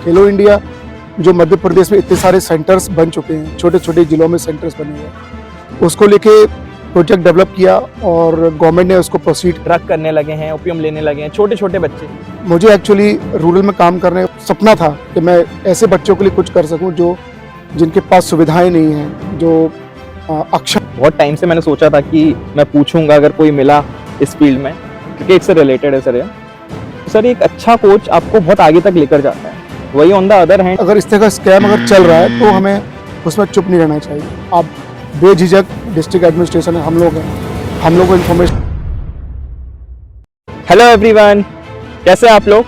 खेलो India जो मध्य प्रदेश में इतने सारे सेंटर्स बन चुके हैं, छोटे छोटे जिलों में सेंटर्स बने हुए हैं, उसको लेके प्रोजेक्ट डेवलप किया और गवर्नमेंट ने उसको प्रोसीड। ड्रग करने लगे हैं, ओपियम लेने लगे हैं छोटे छोटे बच्चे। मुझे एक्चुअली रूरल में काम करने का सपना था कि मैं ऐसे बच्चों के लिए कुछ कर सकूं जो जिनके पास सुविधाएं नहीं हैं, जो अक्षम। बहुत टाइम से मैंने सोचा था कि मैं पूछूंगा अगर कोई मिला इस फील्ड में, क्योंकि इससे रिलेटेड है सर ये। सर एक अच्छा कोच आपको बहुत आगे तक लेकर जाता है, वही ऑन द अदर हैंड अगर इस तरह का स्कैम अगर चल रहा है तो हमें उसमें चुप नहीं रहना चाहिए। आप बेझिझक, डिस्ट्रिक्ट एडमिनिस्ट्रेशन है, हम लोग हैं, हम लोग को इन्फॉर्मेशन। हेलो एवरीवन, कैसे हैं आप लोग?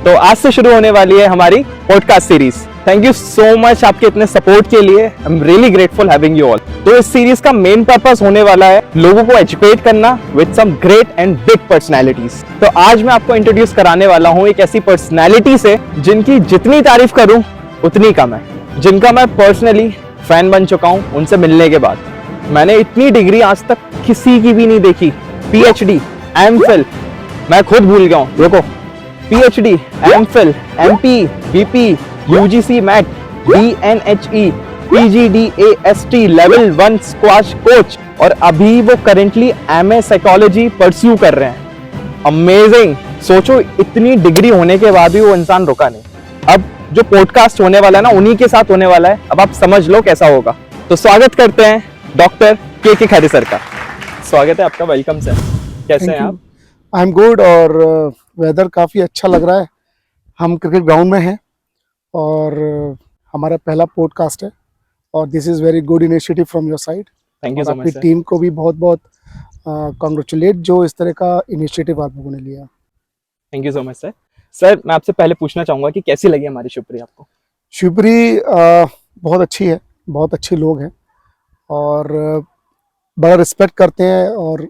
तो आज से शुरू होने वाली है हमारी podcast series. Thank you so much आपके इतने सपोर्ट के लिए। I am really grateful having you all. तो इस सीरीज का मेन पर्पस होने वाला है लोगों को एजुकेट करना with some great and big personalities. तो आज मैं आपको इंट्रोड्यूस कराने वाला हूँ एक ऐसी पर्सनैलिटी से जिनकी जितनी तारीफ करूँ उतनी कम है, जिनका मैं पर्सनली फैन बन चुका हूँ उनसे मिलने के बाद। मैंने इतनी डिग्री आज तक किसी की भी नहीं देखी। PhD, MPhil, मैं खुद भूल गया हूँ, देखो PhD, MPhil, MP, BP, UGC MAT, DNHE, PGDAST level 1 squash coach, और अभी वो करेंटली MA साइकोलॉजी परस्यू कर रहे हैं। अमेजिंग। सोचो इतनी डिग्री होने के बाद भी वो इंसान रुका नहीं। अब जो पॉडकास्ट होने वाला है ना, उन्हीं के साथ होने वाला है। अब आप समझ लो कैसा होगा। तो स्वागत करते हैं डॉक्टर के खैरी सर का। स्वागत है आपका, वेलकम सर। कैसे हैं आप? I am good. और वेदर काफ़ी अच्छा लग रहा है। हम क्रिकेट ग्राउंड में हैं और हमारा पहला पॉडकास्ट है और this is very good initiative from your side. Thank you so आपकी मच सर। टीम को भी बहुत बहुत कॉन्ग्रेचुलेट जो इस तरह का इनिशिएटिव आप लोगों ने लिया। Thank you so much sir. Sir मैं आपसे पहले पूछना चाहूंगा कि कैसी लगी हमारी शिवपुरी आपको? शिवपुरी बहुत अच्छी है, बहुत अच्छे लोग हैं और बड़ा रिस्पेक्ट करते हैं। और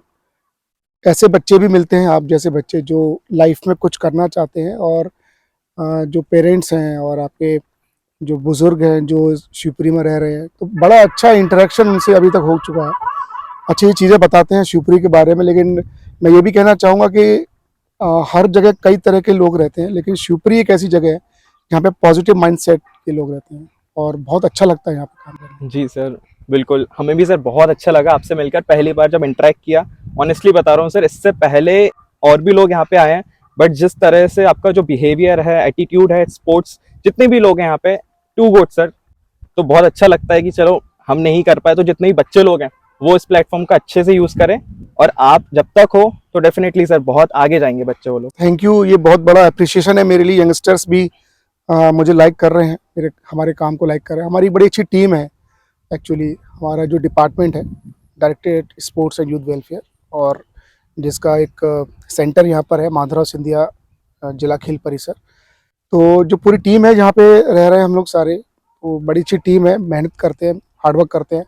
ऐसे बच्चे भी मिलते हैं, आप जैसे बच्चे जो लाइफ में कुछ करना चाहते हैं, और जो पेरेंट्स हैं और आपके जो बुज़ुर्ग हैं जो शिवपुरी में रह रहे हैं, तो बड़ा अच्छा इंटरेक्शन उनसे अभी तक हो चुका है। अच्छी चीज़ें बताते हैं शिवपुरी के बारे में। लेकिन मैं ये भी कहना चाहूँगा कि हर जगह कई तरह के लोग रहते हैं, लेकिन शिवपुरी एक ऐसी जगह है जहाँ पे पॉजिटिव माइंडसेट के लोग रहते हैं और बहुत अच्छा लगता है यहाँ पे काम करना। जी सर, बिल्कुल। हमें भी सर बहुत अच्छा लगा आपसे मिलकर। पहली बार जब इंटरेक्ट किया, ऑनेस्टली बता रहा हूँ सर, इससे पहले और भी लोग यहाँ पे आए हैं, बट जिस तरह से आपका जो बिहेवियर है, एटीट्यूड है, स्पोर्ट्स, जितने भी लोग हैं यहाँ पे, टू गुड सर। तो बहुत अच्छा लगता है कि चलो हम नहीं कर पाए तो जितने भी बच्चे लोग हैं वो इस प्लेटफॉर्म का अच्छे से यूज करें, और आप जब तक हो तो डेफिनेटली सर बहुत आगे जाएंगे बच्चे वो लोग। थैंक यू, ये बहुत बड़ा अप्रिसिएशन है मेरे लिए। यंगस्टर्स भी मुझे लाइक कर रहे हैं, हमारे काम को लाइक कर रहे हैं। हमारी बड़ी अच्छी टीम है एक्चुअली। हमारा जो डिपार्टमेंट है, directorate sports and youth welfare, और जिसका एक सेंटर यहाँ पर है माधवराव सिंधिया जिला खेल परिसर। तो जो पूरी टीम है यहाँ पे रह रहे हैं हम लोग सारे, तो बड़ी अच्छी टीम है, मेहनत करते हैं, हार्डवर्क करते हैं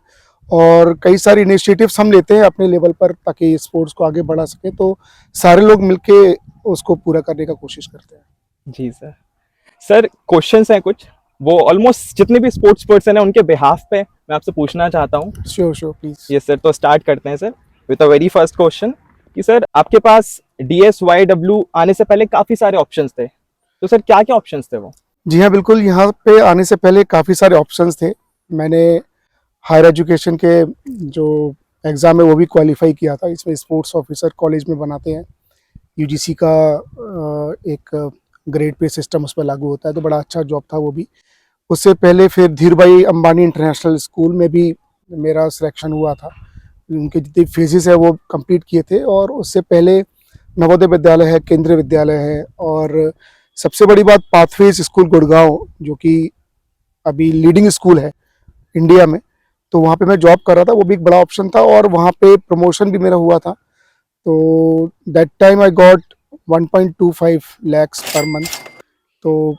और कई सारे इनिशिएटिव्स हम लेते हैं अपने लेवल पर ताकि स्पोर्ट्स को आगे बढ़ा सके। तो सारे लोग मिलके उसको पूरा करने का कोशिश करते हैं। जी सर। सर क्वेश्चंस हैं कुछ, वो ऑलमोस्ट जितने भी स्पोर्ट्स पर्सन हैं उनके बिहाफ पे मैं आपसे पूछना चाहता हूँ। Sure please. यस सर, तो स्टार्ट करते हैं sir with a very first question कि सर आपके पास DSYW आने से पहले काफी सारे ऑप्शंस थे, तो सर क्या क्या ऑप्शंस थे वो? जी हाँ, बिल्कुल। यहाँ पे आने से पहले काफ़ी सारे ऑप्शंस थे। मैंने हायर एजुकेशन के जो एग्ज़ाम है वो भी क्वालिफाई किया था। इसमें स्पोर्ट्स ऑफिसर कॉलेज में बनाते हैं, UGC का एक ग्रेड पे सिस्टम उस पर लागू होता है, तो बड़ा अच्छा जॉब था वो भी। उससे पहले फिर धीरूभाई अंबानी इंटरनेशनल स्कूल में भी मेरा सिलेक्शन हुआ था। उनके जितने फेजेस है वो कंप्लीट किए थे। और उससे पहले नवोदय विद्यालय है, केंद्रीय विद्यालय है, और सबसे बड़ी बात पाथवेज स्कूल गुड़गांव, जो कि अभी लीडिंग स्कूल है इंडिया में, तो वहाँ पे मैं जॉब कर रहा था। वो भी एक बड़ा ऑप्शन था और वहाँ पे प्रमोशन भी मेरा हुआ था। तो that time I got 1.25 lakhs per month, तो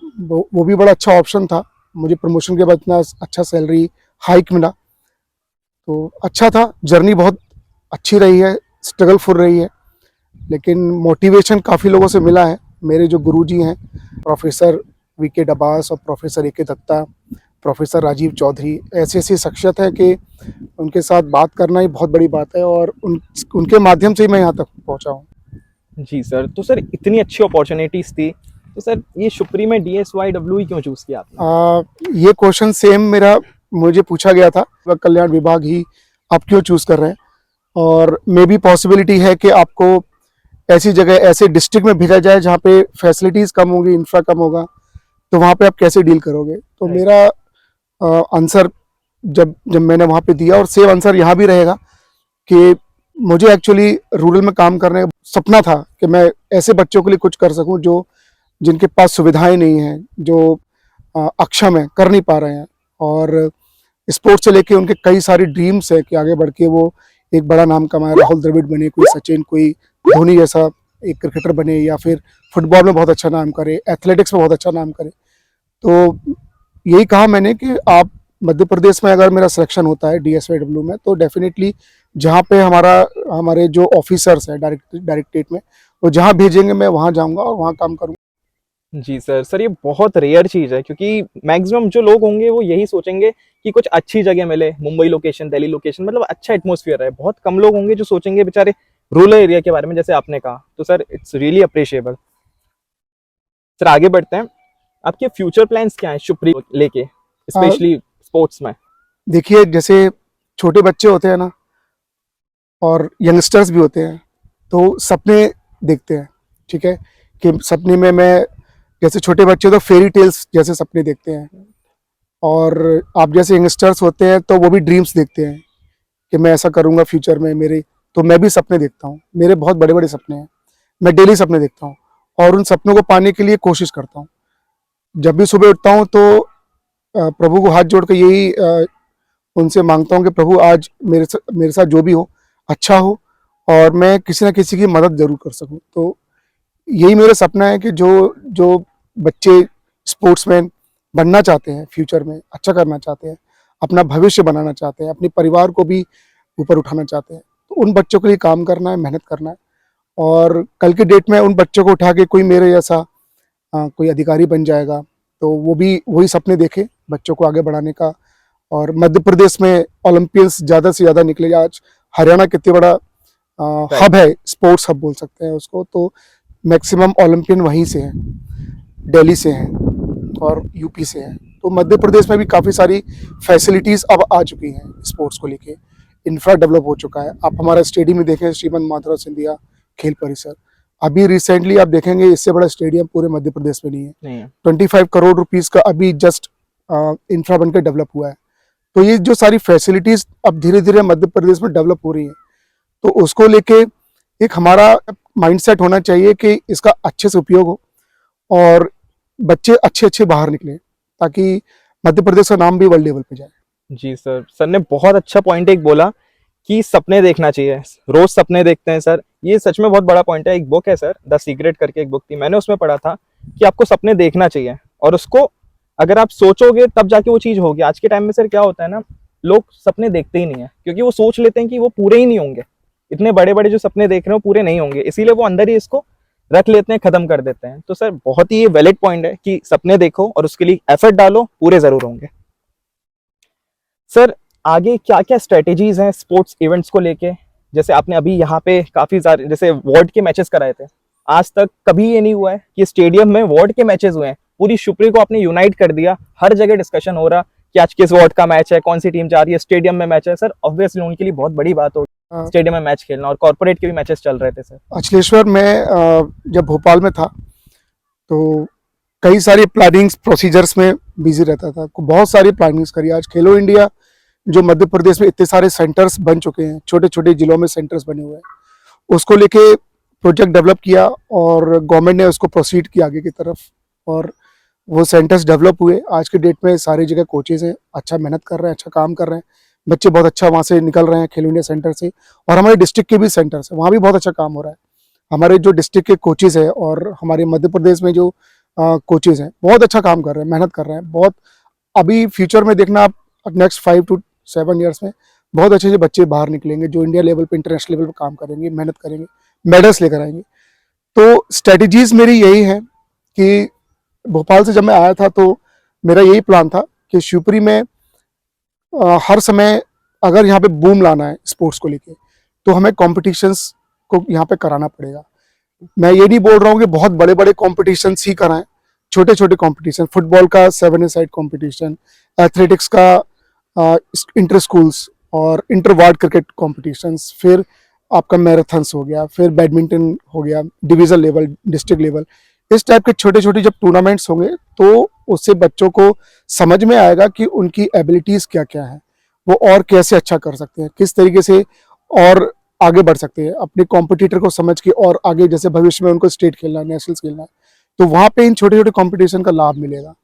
वो भी बड़ा अच्छा ऑप्शन था। मुझे प्रमोशन के बाद इतना अच्छा सैलरी हाइक मिला, तो अच्छा था। जर्नी बहुत अच्छी रही है, स्ट्रगलफुल रही है, लेकिन मोटिवेशन काफ़ी लोगों से मिला है। मेरे जो गुरुजी हैं प्रोफेसर VK डबास और professor AK Datta, professor Rajeev Chaudhary, ऐसी ऐसी शख्सियत है कि उनके साथ बात करना ही बहुत बड़ी बात है, और उनके माध्यम से ही मैं यहाँ तक पहुँचा हूँ। जी सर। तो सर इतनी अच्छी अपॉर्चुनिटीज थी, तो सर ये शुपरी में DSYW ही क्यों चूज किया आपने? ये क्वेश्चन सेम मेरा मुझे पूछा गया था, युवा कल्याण विभाग ही आप क्यों चूज कर रहे हैं, और मे भी पॉसिबिलिटी है कि आपको ऐसी जगह ऐसे डिस्ट्रिक्ट में भेजा जाए जहाँ पे फैसिलिटीज कम होंगी, इंफ्रा कम होगा, तो वहाँ पे आप कैसे डील करोगे। तो Right. मेरा आंसर जब जब मैंने वहाँ पे दिया, और सेम आंसर यहाँ भी रहेगा कि मुझे एक्चुअली रूरल में काम करने का सपना था कि मैं ऐसे बच्चों के लिए कुछ कर सकूं जो जिनके पास सुविधाएं नहीं हैं, जो अक्षम है, कर नहीं पा रहे हैं, और स्पोर्ट्स से लेके उनके कई सारे ड्रीम्स है कि आगे बढ़ के वो एक बड़ा नाम कमाए, राहुल द्रविड़ बने, कोई सचिन, कोई धोनी जैसा एक क्रिकेटर बने, या फिर फुटबॉल में बहुत अच्छा नाम करे, एथलेटिक्स में बहुत अच्छा नाम करे। तो यही कहा मैंने कि आप मध्य प्रदेश में अगर मेरा सिलेक्शन होता है DSYW में, तो डेफिनेटली जहाँ पे हमारे जो ऑफिसर्स हैं डायरेक्टरेट में, वो जहाँ भेजेंगे मैं वहाँ जाऊँगा और वहाँ काम करूँगा। जी सर ये बहुत रेयर चीज़ है, क्योंकि मैक्सिमम जो लोग होंगे वो यही सोचेंगे कि कुछ अच्छी जगह मिले, मुंबई लोकेशन, दिल्ली लोकेशन, मतलब अच्छा एटमोसफियर है। बहुत कम लोग होंगे जो सोचेंगे बेचारे रूरल एरिया के बारे में, जैसे आपने कहा। तो sir it's really appreciable. Sir आगे बढ़ते हैं, आपके फ्यूचर प्लान्स क्या हैं शुपरी लेके, स्पेशली स्पोर्ट्स में? देखिए, जैसे छोटे बच्चे होते हैं ना, और यंगस्टर्स भी होते हैं, तो सपने देखते हैं, ठीक है, कि सपने में मैं, जैसे छोटे बच्चे तो फेरी टेल्स जैसे सपने देखते हैं, और आप जैसे यंगस्टर्स होते हैं तो वो भी ड्रीम्स देखते हैं कि मैं ऐसा करूँगा फ्यूचर में मेरे। तो मैं भी सपने देखता हूँ, मेरे बहुत बड़े बड़े सपने हैं, मैं डेली सपने देखता हूँ, और उन सपनों को पाने के लिए कोशिश करता हूँ। जब भी सुबह उठता हूँ तो प्रभु को हाथ जोड़ कर यही उनसे मांगता हूँ कि प्रभु आज मेरे साथ जो भी हो अच्छा हो, और मैं किसी ना किसी की मदद जरूर कर सकूँ। तो यही मेरा सपना है कि जो जो बच्चे स्पोर्ट्समैन बनना चाहते हैं, फ्यूचर में अच्छा करना चाहते हैं, अपना भविष्य बनाना चाहते हैं, अपने परिवार को भी ऊपर उठाना चाहते हैं, तो उन बच्चों के लिए काम करना है, मेहनत करना है, और कल के डेट में उन बच्चों को उठा के कोई मेरे जैसा कोई अधिकारी बन जाएगा, तो वो भी वही सपने देखे बच्चों को आगे बढ़ाने का। और मध्य प्रदेश में ओलंपियंस ज़्यादा से ज़्यादा निकले। आज हरियाणा कितने बड़ा हब है, स्पोर्ट्स हब बोल सकते हैं उसको, तो मैक्सिमम ओलंपियन वहीं से हैं, दिल्ली से हैं और यूपी से हैं। तो मध्य प्रदेश में भी काफ़ी सारी फैसिलिटीज़ अब आ चुकी हैं स्पोर्ट्स को लेके, इंफ्रा डेवलप हो चुका है। आप हमारा स्टेडियम में देखें, श्रीमंत माधवराव सिंधिया खेल परिसर, अभी रिसेंटली आप देखेंगे इससे बड़ा स्टेडियम पूरे मध्य प्रदेश में नहीं है। 25 करोड़ रुपीज़ का अभी जस्ट इंफ्रा बनकर डेवलप हुआ है। तो ये जो सारी फैसिलिटीज़ अब धीरे धीरे मध्य प्रदेश में डेवलप हो रही हैं, तो उसको लेके एक हमारा माइंडसेट होना चाहिए कि इसका अच्छे से उपयोग हो और बच्चे अच्छे अच्छे बाहर निकले, ताकि मध्य प्रदेश का नाम भी वर्ल्ड लेवल पे जाए। जी सर ने बहुत अच्छा पॉइंट एक बोला कि सपने देखना चाहिए, रोज सपने देखते हैं सर, ये सच में बहुत बड़ा पॉइंट है। एक बुक है सर, द सीक्रेट करके एक बुक थी, मैंने उसमें पढ़ा था कि आपको सपने देखना चाहिए, और उसको अगर आप सोचोगे तब जाके वो चीज़ होगी। आज के टाइम में सर क्या होता है ना, लोग सपने देखते ही नहीं है, क्योंकि वो सोच लेते हैं कि वो पूरे ही नहीं होंगे, इतने बड़े बड़े जो सपने देख रहे हो पूरे नहीं होंगे, इसीलिए वो अंदर ही इसको रख लेते हैं, खत्म कर देते हैं। तो सर बहुत ही ये वैलिड पॉइंट है कि सपने देखो और उसके लिए एफर्ट डालो, पूरे जरूर होंगे। सर आगे क्या क्या स्ट्रेटेजीज हैं स्पोर्ट्स इवेंट्स को लेके? जैसे आपने अभी यहाँ पे काफी सारे जैसे वार्ड के मैचेस कराए थे, आज तक कभी ये नहीं हुआ है कि स्टेडियम में वार्ड के मैचेस हुए हैं, पूरी शुपरी को आपने यूनाइट कर दिया, हर जगह डिस्कशन हो रहा कि आज किस वार्ड का मैच है, कौन सी टीम जा रही है, स्टेडियम में मैच है। सर ऑब्वियसली उनके लिए बहुत बड़ी बात होगी स्टेडियम में मैच खेलना, और कॉर्पोरेट के भी मैचेस चल रहे थे सर। अचलेश्वर में जब भोपाल में था तो कई सारी प्लानिंग्स प्रोसीजर्स में बिजी रहता था, बहुत सारी प्लानिंग्स करी। आज खेलो इंडिया जो मध्य प्रदेश में इतने सारे सेंटर्स बन चुके हैं, छोटे छोटे जिलों में सेंटर्स बने हुए हैं, उसको लेके प्रोजेक्ट डेवलप किया और गवर्नमेंट ने उसको प्रोसीड किया आगे की तरफ, और वो सेंटर्स डेवलप हुए। आज के डेट में सारी जगह कोचेज हैं, अच्छा मेहनत कर रहे हैं, अच्छा काम कर रहे हैं, बच्चे बहुत अच्छा वहाँ से निकल रहे हैं खेलो इंडिया सेंटर से। और हमारे डिस्ट्रिक्ट के भी सेंटर्स हैं, वहाँ भी बहुत अच्छा काम हो रहा है। हमारे जो डिस्ट्रिक्ट के कोचेज हैं और हमारे मध्य प्रदेश में जो कोचेज हैं बहुत अच्छा काम कर रहे हैं, मेहनत कर रहे हैं बहुत। अभी फ्यूचर में देखना आप, नेक्स्ट 5 to 7 ईयर्स में बहुत अच्छे अच्छे बच्चे बाहर निकलेंगे जो इंडिया लेवल पे, इंटरनेशनल लेवल पे काम करेंगे, मेहनत करेंगे, मेडल्स लेकर आएंगे। तो स्ट्रेटजीज मेरी यही है कि भोपाल से जब मैं आया था तो मेरा यही प्लान था कि शिवपुरी में हर समय अगर यहाँ पे बूम लाना है स्पोर्ट्स को लेके, तो हमें कॉम्पिटिशन्स को यहाँ पे कराना पड़ेगा। मैं ये नहीं बोल रहा हूँ कि बहुत बड़े बड़े कॉम्पिटिशन्स ही कराएं, छोटे छोटे कंपटीशन, फुटबॉल का 7 साइड कंपटीशन, एथलेटिक्स का इंटर स्कूल्स और इंटर वार्ड क्रिकेट कॉम्पिटिशन्स, फिर आपका मैराथन्स हो गया, फिर बैडमिंटन हो गया, डिवीजन लेवल, डिस्ट्रिक्ट लेवल, इस टाइप के छोटे छोटे जब टूर्नामेंट्स होंगे तो उससे बच्चों को समझ में आएगा कि उनकी एबिलिटीज़ क्या क्या है, वो और कैसे अच्छा कर सकते हैं, किस तरीके से और आगे बढ़ सकते हैं अपने कॉम्पिटिटर को समझ के, और आगे जैसे भविष्य में उनको स्टेट खेलना है, नेशनल्स खेलना है, तो वहाँ पे इन छोटे छोटे कॉम्पिटिशन का लाभ मिलेगा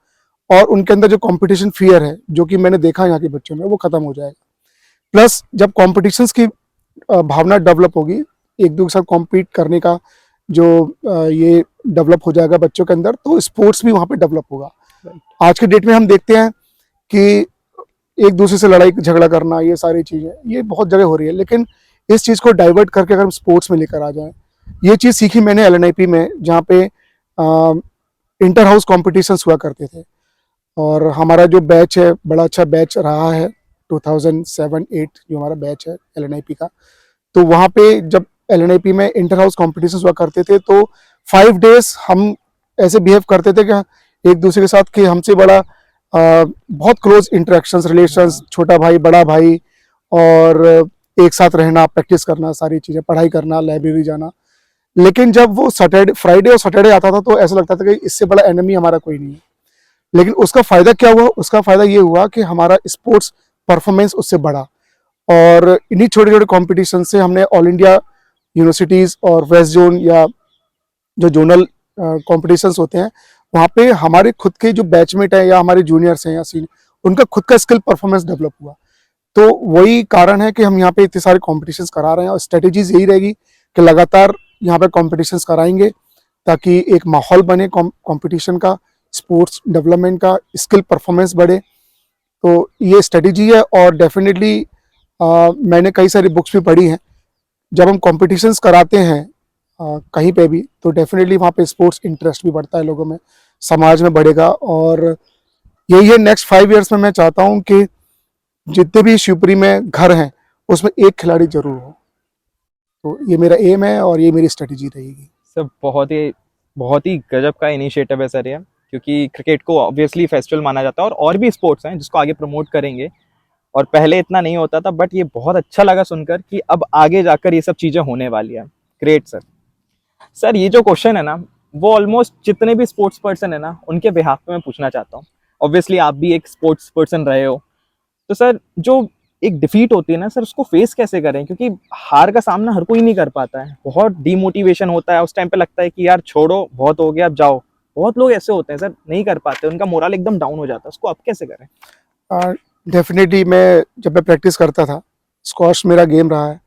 और उनके अंदर जो कंपटीशन फियर है जो कि मैंने देखा यहाँ के बच्चों में, वो खत्म हो जाएगा। प्लस जब कॉम्पिटिशन्स की भावना डेवलप होगी, एक दूसरे के साथ कॉम्पीट करने का जो ये डेवलप हो जाएगा बच्चों के अंदर, तो स्पोर्ट्स भी वहाँ पे डेवलप होगा। आज के डेट में हम देखते हैं कि एक दूसरे से लड़ाई झगड़ा करना, ये सारी चीज़ें ये बहुत जगह हो रही है, लेकिन इस चीज़ को डाइवर्ट करके अगर हम स्पोर्ट्स में लेकर आ जाएं, ये चीज़ सीखी मैंने LNIP में, जहाँ पे इंटर हाउस कॉम्पिटिशन्स हुआ करते थे और हमारा जो बैच है बड़ा अच्छा बैच रहा है, 2007-8 जो हमारा बैच है LNIP का। तो वहाँ पे जब LNIP में इंटर हाउस कॉम्पिटिशन्स हुआ करते थे तो 5 डेज हम ऐसे बिहेव करते थे कि एक दूसरे के साथ कि हमसे बड़ा बहुत क्लोज इंटरेक्शंस, रिलेशंस, छोटा भाई बड़ा भाई, और एक साथ रहना, प्रैक्टिस करना, सारी चीज़ें, पढ़ाई करना, लाइब्रेरी जाना। लेकिन जब वो फ्राइडे और सैटरडे आता था तो ऐसा लगता था कि इससे बड़ा एनिमी हमारा कोई नहीं है। लेकिन उसका फ़ायदा क्या हुआ? उसका फ़ायदा ये हुआ कि हमारा स्पोर्ट्स परफॉर्मेंस उससे बढ़ा और इन्हीं छोटे छोटे कॉम्पिटिशन से हमने ऑल इंडिया यूनिवर्सिटीज़ और वेस्ट जोन या जो जोनल कॉम्पिटिशन्स होते हैं वहाँ पे हमारे खुद के जो बैचमेट हैं या हमारे जूनियर्स हैं या सीनियर, उनका खुद का स्किल परफॉर्मेंस डेवलप हुआ। तो वही कारण है कि हम यहाँ पे इतने सारे कॉम्पिटिशन्स करा रहे हैं और स्ट्रेटेजीज यही रहेगी कि लगातार यहाँ पे कॉम्पिटिशन्स कराएंगे ताकि एक माहौल बने कॉम्पिटिशन का, स्पोर्ट्स डेवलपमेंट का, स्किल परफॉर्मेंस बढ़े। तो ये स्ट्रेटेजी है और डेफिनेटली मैंने कई सारी बुक्स भी पढ़ी हैं। जब हम कॉम्पिटिशन्स कराते हैं कहीं पे भी तो डेफिनेटली वहाँ पे स्पोर्ट्स इंटरेस्ट भी बढ़ता है लोगों में, समाज में बढ़ेगा। और यही है नेक्स्ट 5 ईयर्स में मैं चाहता हूँ कि जितने भी शिवपुरी में घर हैं उसमें एक खिलाड़ी जरूर हो। तो ये मेरा एम है और ये मेरी स्ट्रेटेजी रहेगी। सर बहुत ही गजब का इनिशिएटिव है सर ये, क्योंकि क्रिकेट को ऑब्वियसली फेस्टिवल माना जाता है और भी स्पोर्ट्स हैं जिसको आगे प्रमोट करेंगे, और पहले इतना नहीं होता था, बट ये बहुत अच्छा लगा सुनकर कि अब आगे जाकर ये सब चीज़ें होने वाली है। Great sir. सर ये जो क्वेश्चन है ना, वो ऑलमोस्ट जितने भी स्पोर्ट्स पर्सन है ना उनके बिहाफ पे मैं पूछना चाहता हूँ। ऑब्वियसली आप भी एक स्पोर्ट्स पर्सन रहे हो, तो सर जो एक डिफीट होती है ना सर, उसको फेस कैसे करें? क्योंकि हार का सामना हर कोई नहीं कर पाता है, बहुत डीमोटिवेशन होता है, उस टाइम पे लगता है कि यार छोड़ो, बहुत हो गया, अब जाओ। बहुत लोग ऐसे होते हैं सर, नहीं कर पाते, उनका मोरल एकदम डाउन हो जाता है, उसको आप कैसे करें? डेफिनेटली जब मैं प्रैक्टिस करता था, स्क्वॉश मेरा गेम रहा है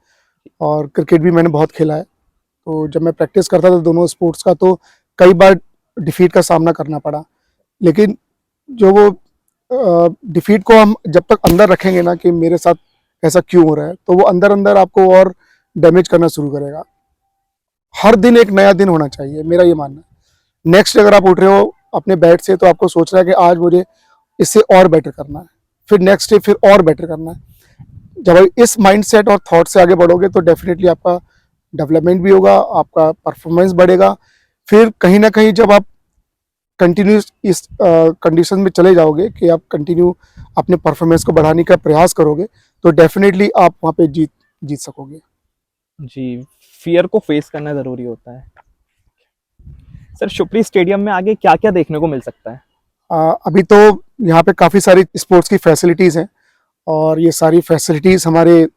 और क्रिकेट भी मैंने बहुत खेला है। तो जब मैं प्रैक्टिस करता था दोनों स्पोर्ट्स का तो कई बार डिफीट का सामना करना पड़ा। लेकिन जो वो डिफीट को हम जब तक अंदर रखेंगे ना कि मेरे साथ ऐसा क्यों हो रहा है, तो वो अंदर अंदर आपको और डैमेज करना शुरू करेगा। हर दिन एक नया दिन होना चाहिए, मेरा ये मानना है। नेक्स्ट अगर आप उठ रहे हो अपने बैट से तो आपको सोचना है कि आज मुझे इससे और बेटर करना है, फिर नेक्स्ट डे फिर और बेटर करना है। जब आप इस माइंडसेट और थॉट से आगे बढ़ोगे तो डेफिनेटली आपका डेवलपमेंट भी होगा, आपका परफॉर्मेंस बढ़ेगा। फिर कहीं ना कहीं जब आप कंटिन्यूस इस कंडीशन में चले जाओगे कि आप कंटिन्यू अपने परफॉर्मेंस को बढ़ाने का प्रयास करोगे तो डेफिनेटली आप वहाँ पे जीत सकोगे। जी, फियर को फेस करना ज़रूरी होता है। सर शिवपुरी स्टेडियम में आगे क्या क्या देखने को मिल सकता है? अभी तो यहाँ पे काफ़ी सारी स्पोर्ट्स की फैसिलिटीज़ हैं और ये सारी फैसिलिटीज़ हमारे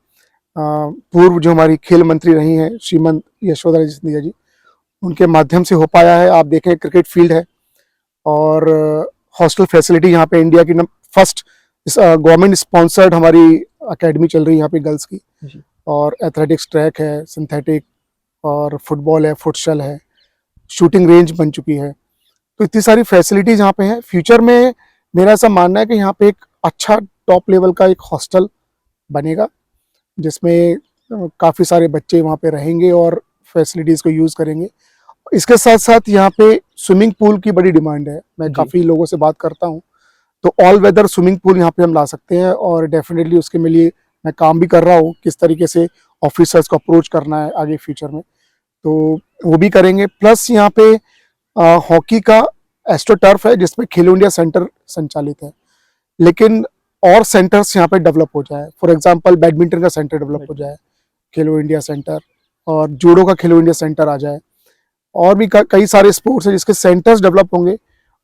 पूर्व जो हमारी खेल मंत्री रही हैं श्रीमती यशोधरा सिंधिया जी, उनके माध्यम से हो पाया है। आप देखें क्रिकेट फील्ड है और हॉस्टल फैसिलिटी यहाँ पे इंडिया की फर्स्ट गवर्नमेंट स्पॉन्सर्ड हमारी एकेडमी चल रही है यहाँ पे गर्ल्स की, और एथलेटिक्स ट्रैक है, सिंथेटिक, और फुटबॉल है, फुटशल है, शूटिंग रेंज बन चुकी है। तो इतनी सारी फैसिलिटीज़ यहाँ पे हैं। फ्यूचर में मेरा ऐसा मानना है कि यहाँ पे एक अच्छा टॉप लेवल का एक हॉस्टल बनेगा जिसमें काफ़ी सारे बच्चे वहाँ पे रहेंगे और फैसिलिटीज़ को यूज़ करेंगे। इसके साथ साथ यहाँ पे स्विमिंग पूल की बड़ी डिमांड है। मैं काफ़ी लोगों से बात करता हूँ तो ऑल वेदर स्विमिंग पूल यहाँ पे हम ला सकते हैं और डेफिनेटली उसके लिए मैं काम भी कर रहा हूँ किस तरीके से ऑफिसर्स को अप्रोच करना है आगे फ्यूचर में, तो वो भी करेंगे। प्लस यहाँ पे हॉकी का एस्ट्रो टर्फ है जिसमें खेलो इंडिया सेंटर संचालित है, लेकिन और सेंटर्स यहाँ पे डेवलप हो जाए। फॉर एग्जांपल बैडमिंटन का सेंटर डेवलप हो जाए, खेलो इंडिया सेंटर, और जूडो का खेलो इंडिया सेंटर आ जाए, और भी कई सारे स्पोर्ट्स हैं जिसके सेंटर्स डेवलप होंगे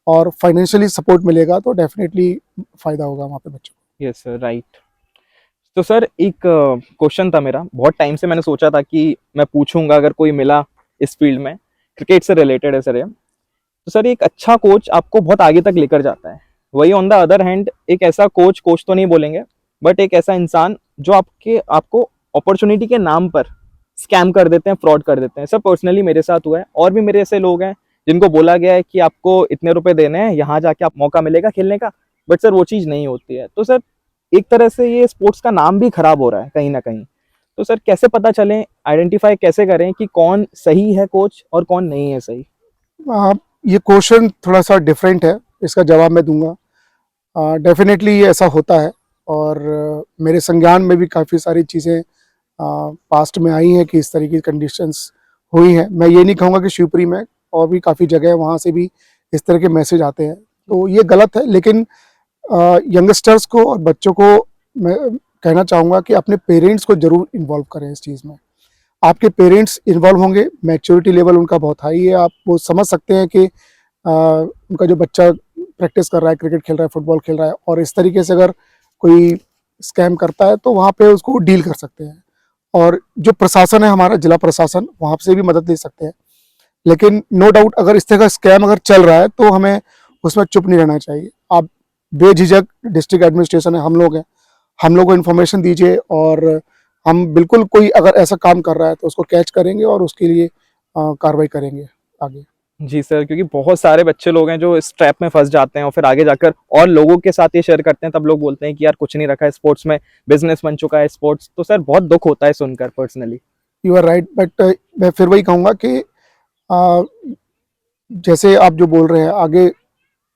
और फाइनेंशियली सपोर्ट मिलेगा तो डेफिनेटली फायदा होगा वहाँ पे बच्चों को। Yes sir, right. तो सर एक क्वेश्चन था मेरा, बहुत टाइम से मैंने सोचा था कि मैं पूछूंगा अगर कोई मिला इस फील्ड में, क्रिकेट से रिलेटेड है सर ये। तो सर एक अच्छा कोच आपको बहुत आगे तक लेकर जाता है, वही ऑन द अदर हैंड एक ऐसा कोच तो नहीं बोलेंगे, बट एक ऐसा इंसान जो आपको अपॉर्चुनिटी के नाम पर स्कैम कर देते हैं, फ्रॉड कर देते हैं। सर पर्सनली मेरे साथ हुआ है, और भी मेरे ऐसे लोग हैं जिनको बोला गया है कि आपको इतने रुपए देने हैं, यहाँ जाके आप मौका मिलेगा खेलने का, बट सर वो चीज़ नहीं होती है। तो सर एक तरह से ये स्पोर्ट्स का नाम भी खराब हो रहा है कहीं ना कहीं। तो सर कैसे पता चले, आइडेंटिफाई कैसे करें कि कौन सही है कोच और कौन नहीं है सही? ये क्वेश्चन थोड़ा सा डिफरेंट है, इसका जवाब मैं दूंगा। डेफिनेटली ये ऐसा होता है, और मेरे संज्ञान में भी काफ़ी सारी चीज़ें पास्ट में आई हैं कि इस तरीके की कंडीशंस हुई हैं। मैं ये नहीं कहूँगा कि शिवपुरी में, और भी काफ़ी जगह है वहाँ से भी इस तरह के मैसेज आते हैं, तो ये गलत है। लेकिन यंगस्टर्स को और बच्चों को मैं कहना चाहूँगा कि अपने पेरेंट्स को ज़रूर इन्वॉल्व करें इस चीज़ में। आपके पेरेंट्स इन्वॉल्व होंगे, मैच्योरिटी लेवल उनका बहुत हाई है, आप वो समझ सकते हैं कि उनका जो बच्चा प्रैक्टिस कर रहा है, क्रिकेट खेल रहा है, फुटबॉल खेल रहा है, और इस तरीके से अगर कोई स्कैम करता है तो वहाँ पे उसको डील कर सकते हैं। और जो प्रशासन है हमारा, जिला प्रशासन, वहाँ से भी मदद ले सकते हैं। लेकिन नो डाउट अगर इस तरह का स्कैम अगर चल रहा है तो हमें उसमें चुप नहीं रहना चाहिए। आप बेझिझक, डिस्ट्रिक्ट एडमिनिस्ट्रेशन है, हम लोग हैं, हम लोग को इन्फॉर्मेशन दीजिए, और हम बिल्कुल कोई अगर ऐसा काम कर रहा है तो उसको कैच करेंगे और उसके लिए कार्रवाई करेंगे आगे। जी सर, क्योंकि बहुत सारे बच्चे लोग हैं जो इस ट्रैप में फंस जाते हैं और फिर आगे जाकर और लोगों के साथ ये शेयर करते हैं, तब लोग बोलते हैं कि यार कुछ नहीं रखा है स्पोर्ट्स में, बिजनेस बन चुका है स्पोर्ट्स। तो सर बहुत दुख होता है सुनकर personally. You are right, but मैं फिर वही कहूँगा कि जैसे आप जो बोल रहे हैं, आगे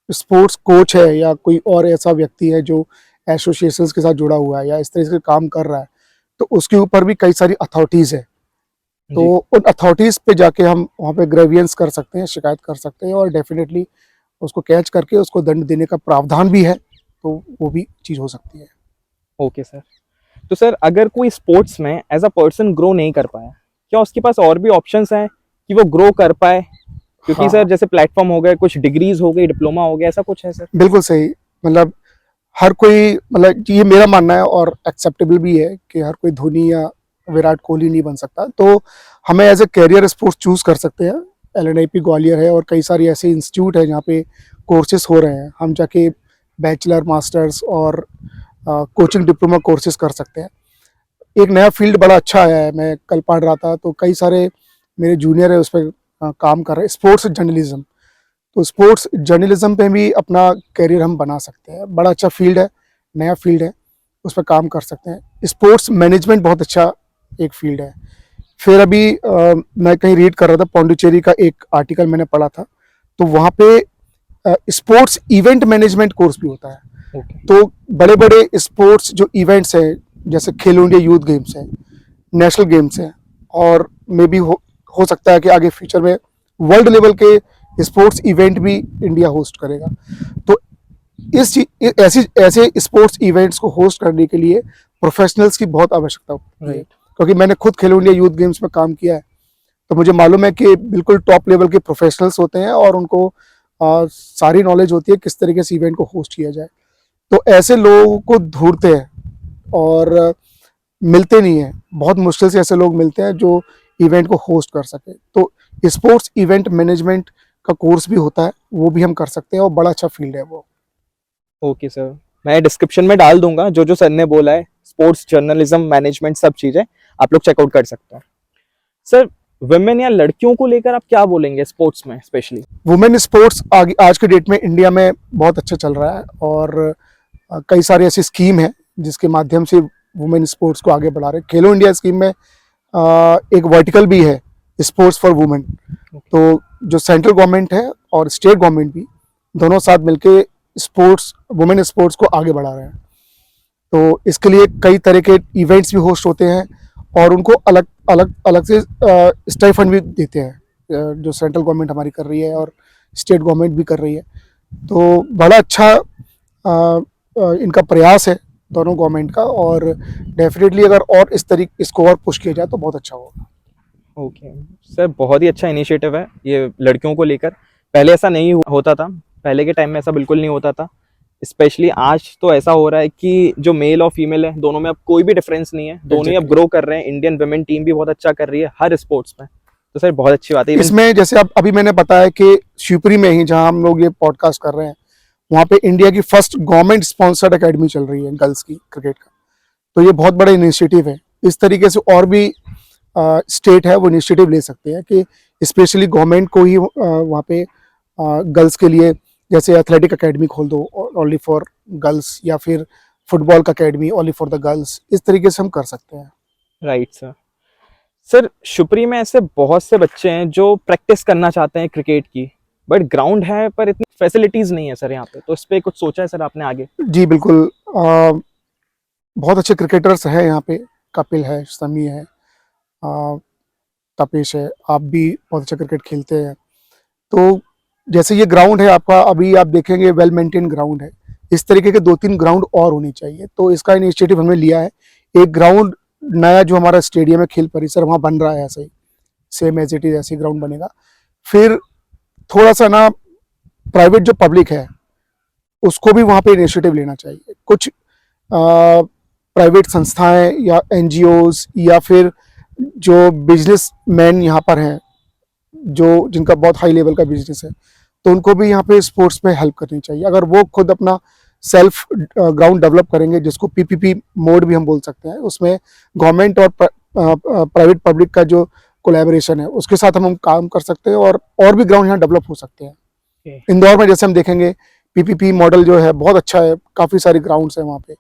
स्पोर्ट्स कोच है या कोई और ऐसा व्यक्ति है जो एसोसिएशंस के साथ जुड़ा हुआ है या इस तरह से काम कर रहा है, तो उसके ऊपर भी कई सारी अथॉरिटीज़ है। तो उन अथॉरिटीज़ पे जाके हम वहाँ पे ग्रेवियंस कर सकते हैं, शिकायत कर सकते हैं, और डेफिनेटली उसको कैच करके उसको दंड देने का प्रावधान भी है, तो वो भी चीज़ हो सकती है। Okay sir. तो सर अगर कोई स्पोर्ट्स में एज अ पर्सन ग्रो नहीं कर पाया, क्या उसके पास और भी ऑप्शंस हैं कि वो ग्रो कर पाए? क्योंकि हाँ, सर जैसे प्लेटफॉर्म हो गए, कुछ डिग्रीज हो गई, डिप्लोमा हो गया, ऐसा कुछ है सर? बिल्कुल सही। मतलब हर कोई, मतलब ये मेरा मानना है और एक्सेप्टेबल भी है कि हर कोई धोनी या विराट कोहली नहीं बन सकता। तो हमें as a career sports choose कर सकते हैं। LNIP ग्वालियर है और कई सारी ऐसे इंस्टीट्यूट है जहाँ पे कोर्सेज हो रहे हैं। हम जाके बैचलर, मास्टर्स और कोचिंग डिप्लोमा कोर्सेज कर सकते हैं। एक नया फील्ड बड़ा अच्छा आया है, मैं कल पढ़ रहा था, तो कई सारे मेरे जूनियर है उस पर काम कर रहे हैं, स्पोर्ट्स जर्नलिज्म। तो स्पोर्ट्स जर्नलिज्म पे भी अपना करियर हम बना सकते हैं। बड़ा अच्छा फील्ड है, नया फील्ड है, उस पर काम कर सकते हैं। स्पोर्ट्स मैनेजमेंट बहुत अच्छा एक फील्ड है। फिर अभी मैं कहीं रीड कर रहा था, पौंडीचेरी का एक आर्टिकल मैंने पढ़ा था, तो वहाँ पे स्पोर्ट्स इवेंट मैनेजमेंट कोर्स भी होता है। Okay. तो बड़े बड़े स्पोर्ट्स जो इवेंट्स हैं, जैसे खेलो इंडिया यूथ गेम्स हैं, नेशनल गेम्स हैं, और मे भी हो सकता है कि आगे फ्यूचर में वर्ल्ड लेवल के स्पोर्ट्स इवेंट भी इंडिया होस्ट करेगा। तो ऐसी ऐसे स्पोर्ट्स इवेंट्स को होस्ट करने के लिए प्रोफेशनल्स की बहुत आवश्यकता होती है। Right. क्योंकि मैंने खुद खेलो इंडिया यूथ गेम्स में काम किया है, तो मुझे मालूम है कि बिल्कुल टॉप लेवल के प्रोफेशनल्स होते हैं और उनको सारी नॉलेज होती है किस तरीके से इवेंट को होस्ट किया जाए। तो ऐसे लोगों को ढूंढते हैं और मिलते नहीं हैं, बहुत मुश्किल से ऐसे लोग मिलते हैं जो इवेंट को होस्ट कर सके। तो स्पोर्ट्स इवेंट मैनेजमेंट का कोर्स भी होता है, वो भी हम कर सकते हैं, और बड़ा अच्छा फील्ड है वो। ओके सर, मैं डिस्क्रिप्शन में डाल दूंगा जो जो सर ने बोला है, स्पोर्ट्स जर्नलिज्म, मैनेजमेंट, सब चीजें आप लोग चेकआउट कर सकते हैं। सर वुमेन या लड़कियों को लेकर आप क्या बोलेंगे स्पोर्ट्स में स्पेशली? वुमेन स्पोर्ट्स आज के डेट में इंडिया में बहुत अच्छा चल रहा है, और कई सारी ऐसी स्कीम है जिसके माध्यम से वुमेन स्पोर्ट्स को आगे बढ़ा रहे हैं। खेलो इंडिया स्कीम में एक वर्टिकल भी है, स्पोर्ट्स फॉर वुमेन। तो जो सेंट्रल गवर्नमेंट है और स्टेट गवर्नमेंट भी दोनों साथ मिलके स्पोर्ट्स, वुमेन स्पोर्ट्स को आगे बढ़ा रहे हैं। तो इसके लिए कई तरह के इवेंट्स भी होस्ट होते हैं, और उनको अलग अलग अलग से स्टाइफंड भी देते हैं, जो सेंट्रल गवर्नमेंट हमारी कर रही है और स्टेट गवर्नमेंट भी कर रही है। तो बड़ा अच्छा इनका प्रयास है दोनों गवर्नमेंट का, और डेफिनेटली अगर और इस तरीके इसको और पुश किया जाए तो बहुत अच्छा होगा। ओके सर, बहुत ही अच्छा इनिशिएटिव है ये लड़कियों को लेकर। पहले ऐसा नहीं होता था, पहले के टाइम में ऐसा बिल्कुल नहीं होता था। स्पेशली आज तो ऐसा हो रहा है कि जो मेल और फीमेल है दोनों में अब कोई भी डिफरेंस नहीं है, दोनों ही अब ग्रो कर रहे हैं। इंडियन वुमेन टीम भी बहुत अच्छा कर रही है हर स्पोर्ट्स में। तो सर बहुत अच्छी बात है। इसमें जैसे अब अभी मैंने बताया कि शिवपुरी में ही जहां हम लोग ये पॉडकास्ट कर रहे हैं, वहां पे इंडिया की फर्स्ट गवर्नमेंट स्पॉन्सर्ड एकेडमी चल रही है गर्ल्स की क्रिकेट का। तो ये बहुत बड़ा इनिशिएटिव है। इस तरीके से और भी स्टेट है वो इनिशिएटिव ले सकते हैं कि स्पेशली गवर्नमेंट को ही वहाँ पे गर्ल्स के लिए जैसे एथलेटिक एकेडमी खोल दो ओनली फॉर गर्ल्स, या फिर फुटबॉल का academy only for the girls. इस तरीके से हम कर सकते हैं। Right sir. सर शिवपुरी में ऐसे बहुत से बच्चे हैं जो प्रैक्टिस करना चाहते हैं क्रिकेट की, बट ग्राउंड है पर इतनी फैसिलिटीज नहीं है सर यहाँ पे। तो इस पे कुछ सोचा है सर आपने आगे? जी बिल्कुल। बहुत अच्छे क्रिकेटर्स हैं यहाँ पे, कपिल है, शमी है, तपेश है, आप भी बहुत अच्छा क्रिकेट खेलते हैं। तो जैसे ये ग्राउंड है आपका, अभी आप देखेंगे वेल मेंटेन ग्राउंड है। इस तरीके के 2-3 ग्राउंड और होनी चाहिए। तो इसका इनिशिएटिव हमने लिया है। एक ग्राउंड नया जो हमारा स्टेडियम है, खेल परिसर, वहाँ बन रहा है ऐसे ही, सेम एज इट इज ऐसे ग्राउंड बनेगा। फिर थोड़ा सा ना प्राइवेट जो पब्लिक है उसको भी वहाँ पे इनिशिएटिव लेना चाहिए। कुछ प्राइवेट संस्थाएं या एनजीओज या फिर जो बिजनेस मैन यहाँ पर हैं, जो जिनका बहुत हाई लेवल का बिजनेस है, तो उनको भी यहाँ पे स्पोर्ट्स में हेल्प करनी चाहिए। अगर वो खुद अपना सेल्फ ग्राउंड डेवलप करेंगे, जिसको पीपीपी मोड भी हम बोल सकते हैं, उसमें गवर्नमेंट और प्राइवेट पब्लिक का जो कोलैबोरेशन है उसके साथ हम काम कर सकते हैं, और भी ग्राउंड यहाँ डेवलप हो सकते हैं। इंदौर में जैसे हम देखेंगे पीपीपी मॉडल जो है बहुत अच्छा है, काफ़ी सारे ग्राउंड्स हैं वहाँ पे।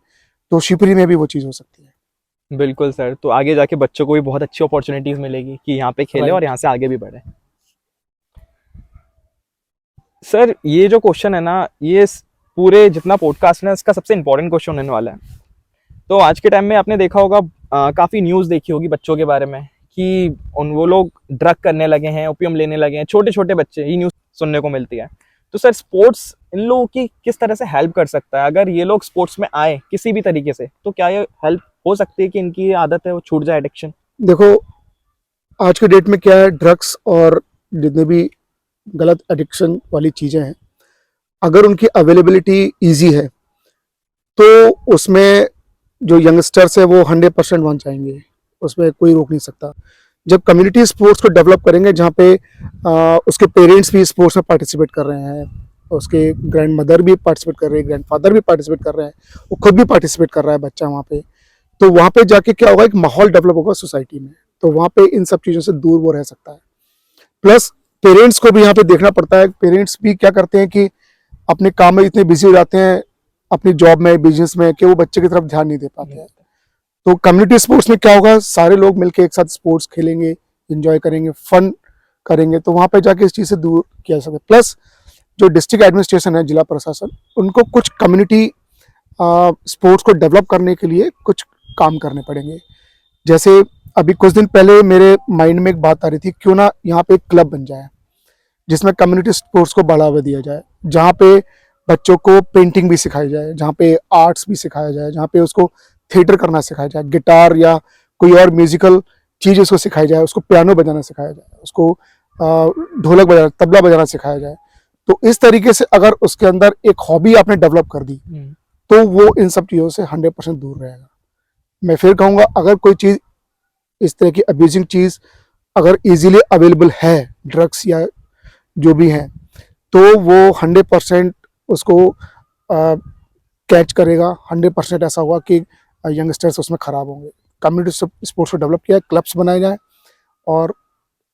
तो शिवपुरी में भी वो चीज़ हो सकती है। बिल्कुल सर। तो आगे जाके बच्चों को भी बहुत अच्छी अपॉर्चुनिटीज मिलेगी कि यहाँ पे खेले और यहाँ से आगे भी बढ़े। सर ये जो क्वेश्चन है ना, ये पूरे जितना पॉडकास्ट है इसका सबसे इंपॉर्टेंट क्वेश्चन होने वाला है। तो आज के टाइम में आपने देखा होगा, काफ़ी न्यूज़ देखी होगी बच्चों के बारे में कि वो लोग ड्रग करने लगे हैं, ओपियम लेने लगे हैं। छोटे छोटे बच्चे, ये न्यूज़ सुनने को मिलती है। तो सर स्पोर्ट्स इन लोगों की किस तरह से हेल्प कर सकता है? अगर ये लोग स्पोर्ट्स में आए किसी भी तरीके से, तो क्या ये हेल्प हो सकती है कि इनकी ये आदत है वो छूट जाए, एडिक्शन? देखो आज के डेट में क्या है, ड्रग्स और जितने भी गलत एडिक्शन वाली चीज़ें हैं, अगर उनकी अवेलेबिलिटी ईजी है तो उसमें जो यंगस्टर्स है वो 100% मान जाएंगे, उसमें कोई रोक नहीं सकता। जब कम्युनिटी स्पोर्ट्स को डेवलप करेंगे जहाँ पे उसके पेरेंट्स भी स्पोर्ट्स में पार्टिसिपेट कर रहे हैं, उसके ग्रैंड मदर भी पार्टिसिपेट कर रहे हैं, ग्रैंड फादर भी पार्टिसिपेट कर रहे हैं, वो खुद भी पार्टिसिपेट कर रहा है बच्चा वहाँ पे, तो वहाँ पे जाके क्या होगा, एक माहौल डेवलप होगा सोसाइटी में। तो वहाँ पे इन सब चीज़ों से दूर वो रह सकता है। प्लस पेरेंट्स को भी यहाँ पे देखना पड़ता है। पेरेंट्स भी क्या करते हैं कि अपने काम में इतने बिजी हो जाते हैं, अपनी जॉब में, बिजनेस में, कि वो बच्चे की तरफ ध्यान नहीं दे पाते हैं। तो कम्युनिटी स्पोर्ट्स में क्या होगा, सारे लोग मिलके एक साथ स्पोर्ट्स खेलेंगे, एंजॉय करेंगे, फन करेंगे, तो वहाँ पे जाके इस चीज़ से दूर किया जा सकता है। प्लस जो डिस्ट्रिक्ट एडमिनिस्ट्रेशन है, जिला प्रशासन, उनको कुछ कम्युनिटी स्पोर्ट्स को डेवलप करने के लिए कुछ काम करने पड़ेंगे। जैसे अभी कुछ दिन पहले मेरे माइंड में एक बात आ रही थी, क्यों ना यहाँ पे एक क्लब बन जाए जिसमें कम्युनिटी स्पोर्ट्स को बढ़ावा दिया जाए, जहाँ पे बच्चों को पेंटिंग भी सिखाई जाए, जहाँ पे आर्ट्स भी सिखाया जाए, जहाँ पे उसको थिएटर करना सिखाया जाए, गिटार या कोई और म्यूजिकल चीज़ उसको सिखाई जाए, उसको पियानो बजाना सिखाया जाए, उसको ढोलक बजाना, तबला बजाना सिखाया जाए। तो इस तरीके से अगर उसके अंदर एक हॉबी आपने डेवलप कर दी तो वो इन सब चीज़ों से 100% दूर रहेगा। मैं फिर कहूँगा, अगर कोई चीज़ इस तरह की अब्यूजिंग चीज़ अगर इजीली अवेलेबल है, ड्रग्स या जो भी हैं, तो वो 100% उसको कैच करेगा। 100% ऐसा हुआ कि यंगस्टर्स उसमें ख़राब होंगे। कम्युनिटी स्पोर्ट्स को डेवलप किया, क्लब्स बनाए जाए, और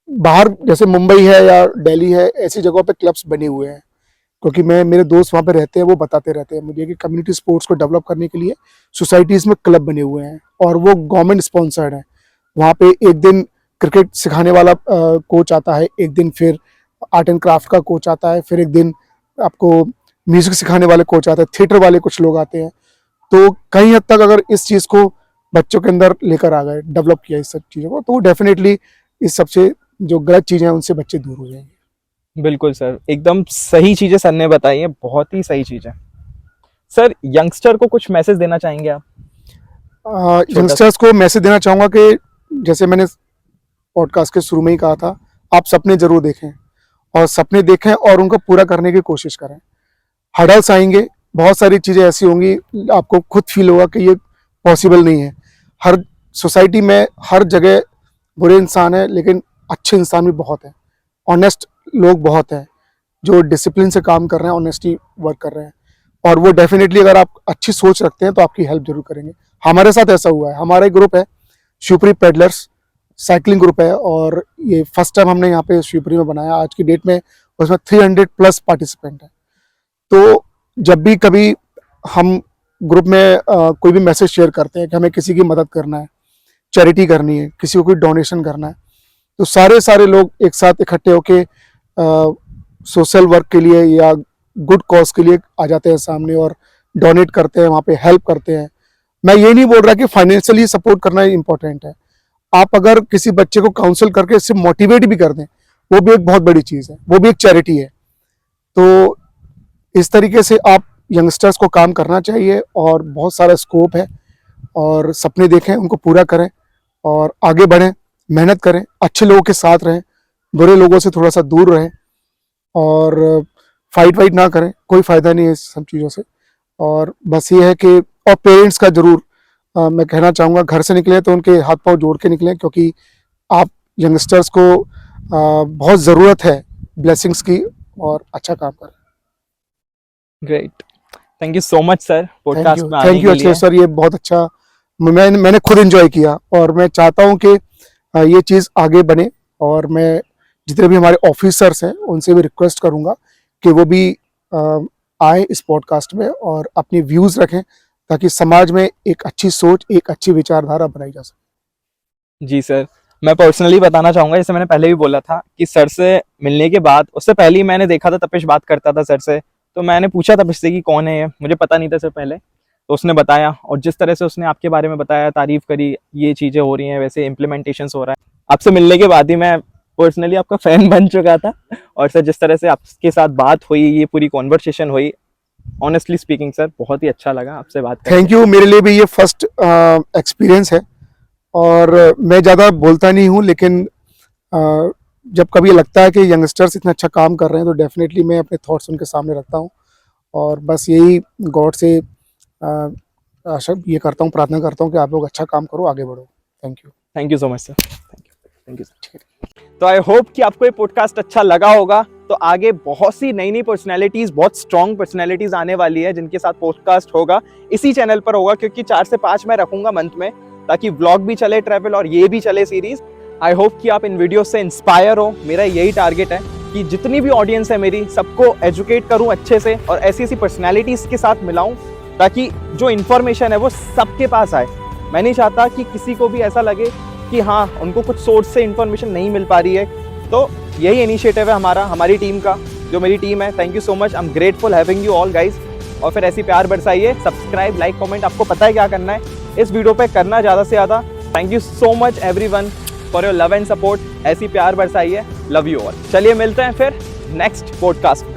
बाहर जैसे मुंबई है या दिल्ली है, ऐसी जगहों पे क्लब्स बने हुए हैं, क्योंकि मेरे दोस्त वहाँ पे रहते हैं, वो बताते रहते हैं मुझे कि कम्युनिटी स्पोर्ट्स को डेवलप करने के लिए सोसाइटीज़ में क्लब बने हुए हैं, और वो गवर्नमेंट स्पॉन्सर्ड हैं। वहाँ पे एक दिन क्रिकेट सिखाने वाला कोच आता है, एक दिन फिर आर्ट एंड क्राफ्ट का कोच आता है, फिर एक दिन आपको म्यूजिक सिखाने वाले कोच आते हैं, थिएटर वाले कुछ लोग आते हैं। तो कहीं हद तक अगर इस चीज़ को बच्चों के अंदर लेकर आ गए, डेवलप किया इस सब चीज़ों को, तो वो डेफिनेटली इस सबसे जो गलत चीज़ें हैं उनसे बच्चे दूर हो जाएंगे। बिल्कुल सर, एकदम सही चीजें सर ने बताई है, बहुत ही सही चीज है। सर यंगस्टर को कुछ मैसेज देना चाहेंगे आप? छोटा यंगस्टर्स को मैसेज देना चाहूँगा कि जैसे मैंने पॉडकास्ट के शुरू में ही कहा था, आप सपने जरूर देखें और सपने देखें और उनको पूरा करने की कोशिश करें। हर्डल्स आएंगे, बहुत सारी चीज़ें ऐसी होंगी, आपको खुद फील होगा कि ये पॉसिबल नहीं है। हर सोसाइटी में हर जगह बुरे इंसान है, लेकिन अच्छे इंसान भी बहुत हैं, ऑनेस्ट लोग बहुत हैं जो डिसिप्लिन से काम कर रहे हैं, ऑनेस्टी वर्क कर रहे हैं, और वो डेफिनेटली अगर आप अच्छी सोच रखते हैं तो आपकी हेल्प जरूर करेंगे। हमारे साथ ऐसा हुआ है। हमारा एक ग्रुप है शिवपुरी पेडलर्स साइकिलिंग ग्रुप है, और ये फर्स्ट टाइम हमने यहाँ पे शिवपुरी में बनाया। आज की डेट में उसमें 300+ पार्टिसिपेंट है। तो जब भी कभी हम ग्रुप में कोई भी मैसेज शेयर करते हैं कि हमें किसी की मदद करना है, चैरिटी करनी है, किसी को कोई डोनेशन करना है, तो सारे लोग एक साथ इकट्ठे होके सोशल वर्क के लिए या गुड कॉज के लिए आ जाते हैं सामने और डोनेट करते हैं, वहाँ पे हेल्प करते हैं। मैं ये नहीं बोल रहा कि फाइनेंशियली सपोर्ट करना इम्पोर्टेंट है। आप अगर किसी बच्चे को काउंसल करके इससे मोटिवेट भी कर दें, वो भी एक बहुत बड़ी चीज़ है, वो भी एक चैरिटी है। तो इस तरीके से आप यंगस्टर्स को काम करना चाहिए, और बहुत सारा स्कोप है, और सपने देखें, उनको पूरा करें और आगे बढ़ें, मेहनत करें, अच्छे लोगों के साथ रहें, बुरे लोगों से थोड़ा सा दूर रहें, और फाइट वाइट ना करें, कोई फ़ायदा नहीं है इस सब चीज़ों से। और बस ये है कि और पेरेंट्स का ज़रूर मैं कहना चाहूँगा, घर से निकले तो उनके हाथ पांव जोड़ के निकलें, क्योंकि आप यंगस्टर्स को बहुत ज़रूरत है ब्लेसिंग्स की, और अच्छा काम करें। Great, thank you so much sir podcast में आने थैंक यू के लिए। अखिलेश सर, ये बहुत अच्छा मैंने खुद एंजॉय किया, और मैं चाहता हूँ कि ये चीज़ आगे बने, और मैं जितने भी हमारे ऑफिसर्स हैं उनसे भी रिक्वेस्ट करूँगा कि वो भी आए इस पॉडकास्ट में और अपनी व्यूज़ रखें, ताकि समाज में एक अच्छी सोच, एक अच्छी विचारधारा बनाई जा सके। जी सर, मैं पर्सनली बताना चाहूँगा, जैसे मैंने पहले भी बोला था कि सर से मिलने के बाद, उससे पहले ही मैंने देखा था तपिश बात करता था सर से, तो मैंने पूछा तपिश से कि कौन है ये, मुझे पता नहीं था सर पहले, तो उसने बताया, और जिस तरह से उसने आपके बारे में बताया, तारीफ करी, ये चीज़ें हो रही हैं, वैसे इम्प्लीमेंटेशन हो रहा है। आपसे मिलने के बाद ही मैं पर्सनली आपका फ़ैन बन चुका था, और सर जिस तरह से आपके साथ बात हुई, ये पूरी कॉन्वर्सेशन हुई, ऑनेस्टली स्पीकिंग सर बहुत ही अच्छा लगा आपसे बात करके। Thank you. मेरे लिए भी ये फर्स्ट एक्सपीरियंस है, और मैं ज़्यादा बोलता नहीं हूँ, लेकिन जब कभी लगता है कि यंगस्टर्स इतना अच्छा काम कर रहे हैं, तो डेफिनेटली मैं अपने थॉट्स उनके सामने रखता हूँ, और बस यही गॉड से आशा ये करता हूँ, प्रार्थना करता हूँ कि आप लोग अच्छा काम करो, आगे बढ़ो। Thank you so much sir, thank you sir. तो आई होप कि आपको ये पॉडकास्ट अच्छा लगा होगा। तो आगे बहुत सी नई पर्सनैलिटीज, बहुत स्ट्रॉन्ग पर्सनैलिटीज आने वाली है, जिनके साथ पॉडकास्ट होगा, इसी चैनल पर होगा, क्योंकि 4 से 5 मैं रखूंगा मंथ में, ताकि व्लॉग भी चले, ट्रैवल, और ये भी चले सीरीज। आई होप कि आप इन वीडियो से इंस्पायर हो। मेरा यही टारगेट है कि जितनी भी ऑडियंस है मेरी, सबको एजुकेट करूं अच्छे से, और ऐसी ऐसी पर्सनैलिटीज के साथ मिलाऊं, ताकि जो इन्फॉर्मेशन है वो सबके पास आए। मैं नहीं चाहता कि किसी को भी ऐसा लगे कि हाँ, उनको कुछ सोर्स से इन्फॉर्मेशन नहीं मिल पा रही है। तो यही इनिशिएटिव है हमारा, हमारी टीम का, जो मेरी टीम है। Thank you so much, I am grateful having you all guys. और फिर ऐसी प्यार बरसाइए, सब्सक्राइब, लाइक, कमेंट, आपको पता है क्या करना है, इस वीडियो पे करना ज़्यादा से ज़्यादा। Thank you so much everyone for your love and support. ऐसी प्यार बरसाइए, लव यू ऑल। चलिए मिलते हैं फिर नेक्स्ट पॉडकास्ट।